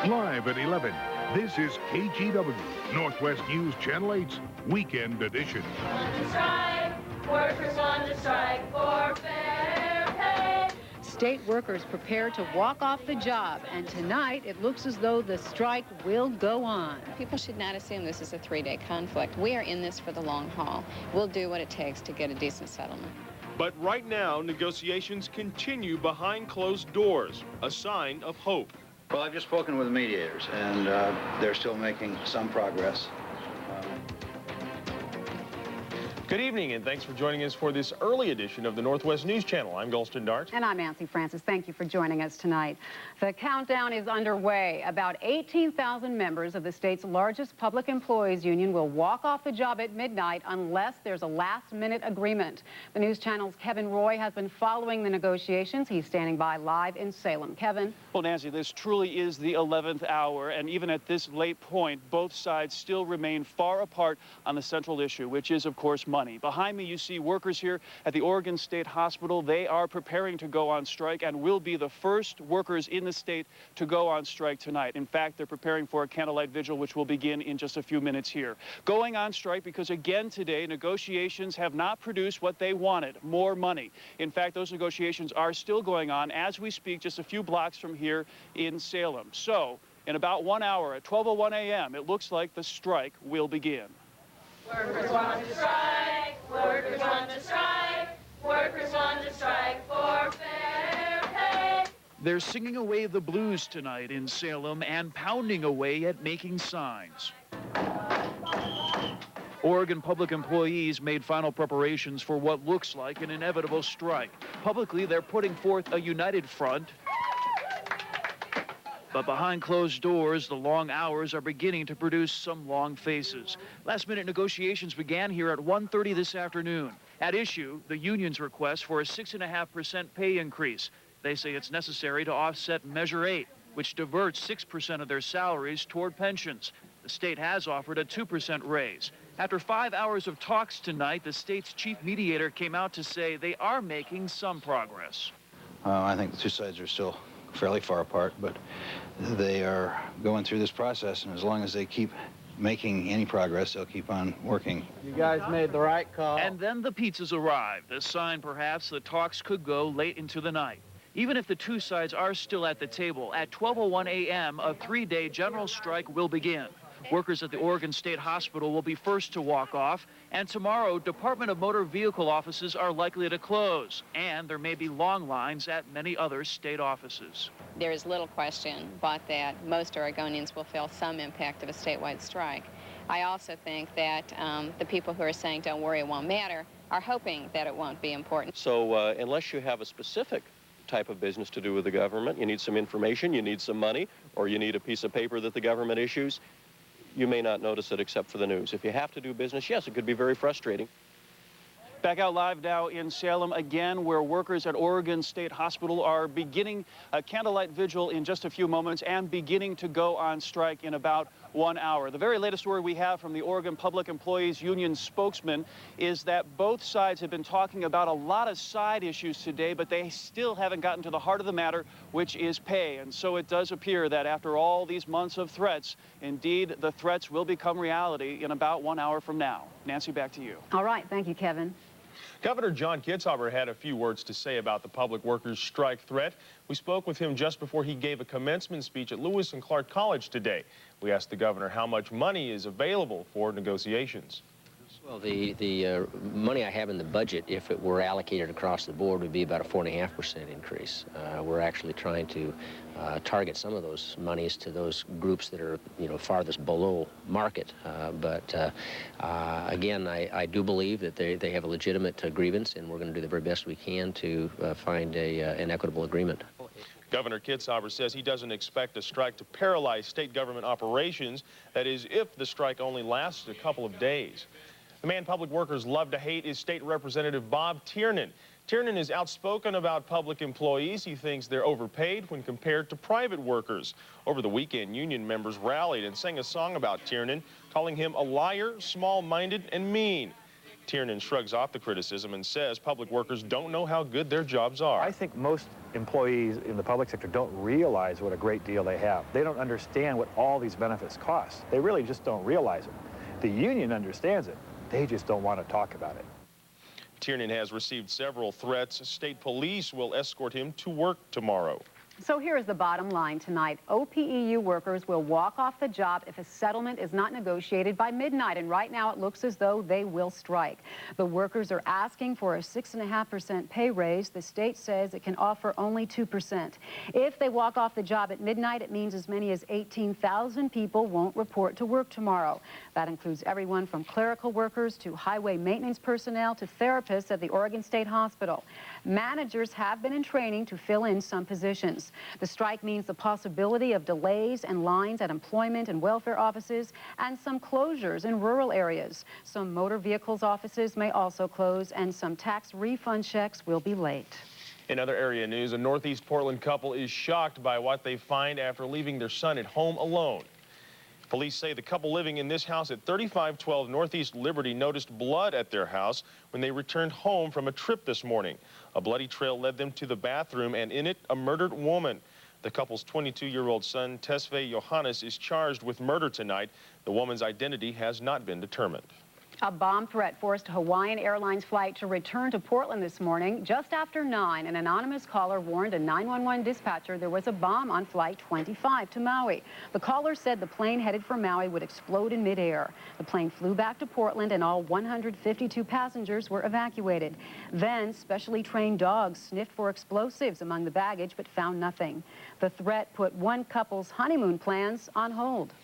Live at 11, this is KGW, Northwest News Channel 8's Weekend Edition. On the strike, workers on the strike for fair pay. State workers prepare to walk off the job, and tonight it looks as though the strike will go on. People should not assume this is a three-day conflict. We are in this for the long haul. We'll do what it takes to get a decent settlement. But right now, negotiations continue behind closed doors, a sign of hope. Well, I've just spoken with the mediators, and they're still making some progress. Good evening, and thanks for joining us for this early edition of the Northwest News Channel. I'm Gulston Dart. And I'm Nancy Francis. Thank you for joining us tonight. The countdown is underway. About 18,000 members of the state's largest public employees union will walk off the job at midnight unless there's a last-minute agreement. The News Channel's Kevin Roy has been following the negotiations. He's standing by live in Salem. Kevin? Well, Nancy, this truly is the 11th hour, and even at this late point, both sides still remain far apart on the central issue, which is, of course, money. Behind me, you see workers here at the Oregon State Hospital. They are preparing to go on strike and will be the first workers in the state to go on strike tonight. In fact, they're preparing for a candlelight vigil, which will begin in just a few minutes here. Going on strike because, again, today, negotiations have not produced what they wanted, more money. In fact, those negotiations are still going on as we speak, just a few blocks from here in Salem. So, in about 1 hour, at 12:01 a.m., it looks like the strike will begin. Workers want to strike, workers want to strike, workers want to strike for fair pay. They're singing away the blues tonight in Salem and pounding away at making signs. Oregon public employees made final preparations for what looks like an inevitable strike. Publicly, they're putting forth a united front. But behind closed doors, the long hours are beginning to produce some long faces. Last-minute negotiations began here at 1:30 this afternoon. At issue, the union's request for a 6.5% pay increase. They say it's necessary to offset Measure 8, which diverts 6% of their salaries toward pensions. The state has offered a 2% raise. After 5 hours of talks tonight, the state's chief mediator came out to say they are making some progress. I think the two sides are still fairly far apart, but they are going through this process, and as long as they keep making any progress, they'll keep on working. You guys made the right call. And then the pizzas arrived, a sign perhaps the talks could go late into the night. Even if the two sides are still at the table, at 12:01 a.m., a three-day general strike will begin. Workers at the Oregon State Hospital will be first to walk off, and tomorrow, Department of Motor Vehicle offices are likely to close, and there may be long lines at many other state offices. There is little question but that most Oregonians will feel some impact of a statewide strike. I also think that the people who are saying, don't worry, it won't matter, are hoping that it won't be important. So unless you have a specific type of business to do with the government, you need some information, you need some money, or you need a piece of paper that the government issues, you may not notice it except for the news. If you have to do business, yes, it could be very frustrating. Back out live now in Salem again, where workers at Oregon State Hospital are beginning a candlelight vigil in just a few moments and beginning to go on strike in about 1 hour. The very latest word we have from the Oregon Public Employees Union spokesman is that both sides have been talking about a lot of side issues today, but they still haven't gotten to the heart of the matter, which is pay. And so it does appear that after all these months of threats, indeed, the threats will become reality in about 1 hour from now. Nancy, back to you. All right. Thank you, Kevin. Governor John Kitzhaber had a few words to say about the public workers' strike threat. We spoke with him just before he gave a commencement speech at Lewis and Clark College today. We asked the governor how much money is available for negotiations. Well, the money I have in the budget, if it were allocated across the board, would be about a 4.5% increase. We're actually trying to target some of those monies to those groups that are, farthest below market. But again, I do believe that they have a legitimate grievance, and we're going to do the very best we can to find an equitable agreement. Governor Kitzhaber says he doesn't expect a strike to paralyze state government operations. That is, if the strike only lasts a couple of days. The man public workers love to hate is State Representative Bob Tiernan. Tiernan is outspoken about public employees. He thinks they're overpaid when compared to private workers. Over the weekend, union members rallied and sang a song about Tiernan, calling him a liar, small-minded, and mean. Tiernan shrugs off the criticism and says public workers don't know how good their jobs are. I think most employees in the public sector don't realize what a great deal they have. They don't understand what all these benefits cost. They really just don't realize it. The union understands it. They just don't want to talk about it. Tiernan has received several threats. State police will escort him to work tomorrow. So here's the bottom line tonight. OPEU workers will walk off the job if a settlement is not negotiated by midnight. And right now it looks as though they will strike. The workers are asking for a 6.5% pay raise. The state says it can offer only 2%. If they walk off the job at midnight, it means as many as 18,000 people won't report to work tomorrow. That includes everyone from clerical workers to highway maintenance personnel to therapists at the Oregon State Hospital. Managers have been in training to fill in some positions. The strike means the possibility of delays and lines at employment and welfare offices and some closures in rural areas. Some motor vehicles offices may also close and some tax refund checks will be late. In other area news, a Northeast Portland couple is shocked by what they find after leaving their son at home alone. Police say the couple living in this house at 3512 Northeast Liberty noticed blood at their house when they returned home from a trip this morning. A bloody trail led them to the bathroom, and in it, a murdered woman. The couple's 22-year-old son, Tesfaye Johannes, is charged with murder tonight. The woman's identity has not been determined. A bomb threat forced Hawaiian Airlines flight to return to Portland this morning. Just after 9, an anonymous caller warned a 911 dispatcher there was a bomb on Flight 25 to Maui. The caller said the plane headed for Maui would explode in midair. The plane flew back to Portland and all 152 passengers were evacuated. Then, specially trained dogs sniffed for explosives among the baggage but found nothing. The threat put one couple's honeymoon plans on hold.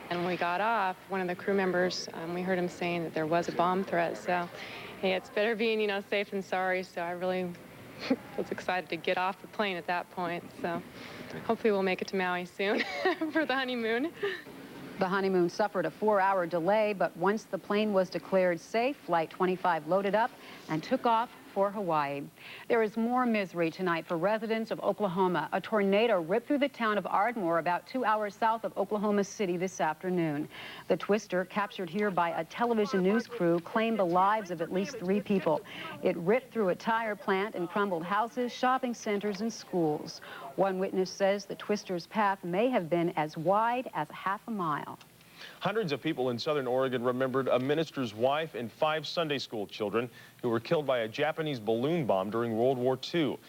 And when we got off, one of the crew members, we heard him saying that there was a bomb threat. So, hey, it's better being, safe than sorry. So I really was excited to get off the plane at that point. So hopefully we'll make it to Maui soon for the honeymoon. The honeymoon suffered a 4-hour delay, but once the plane was declared safe, Flight 25 loaded up and took off for Hawaii. There is more misery tonight for residents of Oklahoma. A tornado ripped through the town of Ardmore about 2 hours south of Oklahoma City this afternoon. The twister, captured here by a television news crew, claimed the lives of at least 3 people. It ripped through a tire plant and crumbled houses, shopping centers, and schools. One witness says the twister's path may have been as wide as half a mile. Hundreds of people in southern Oregon remembered a minister's wife and 5 Sunday school children who were killed by a Japanese balloon bomb during World War II.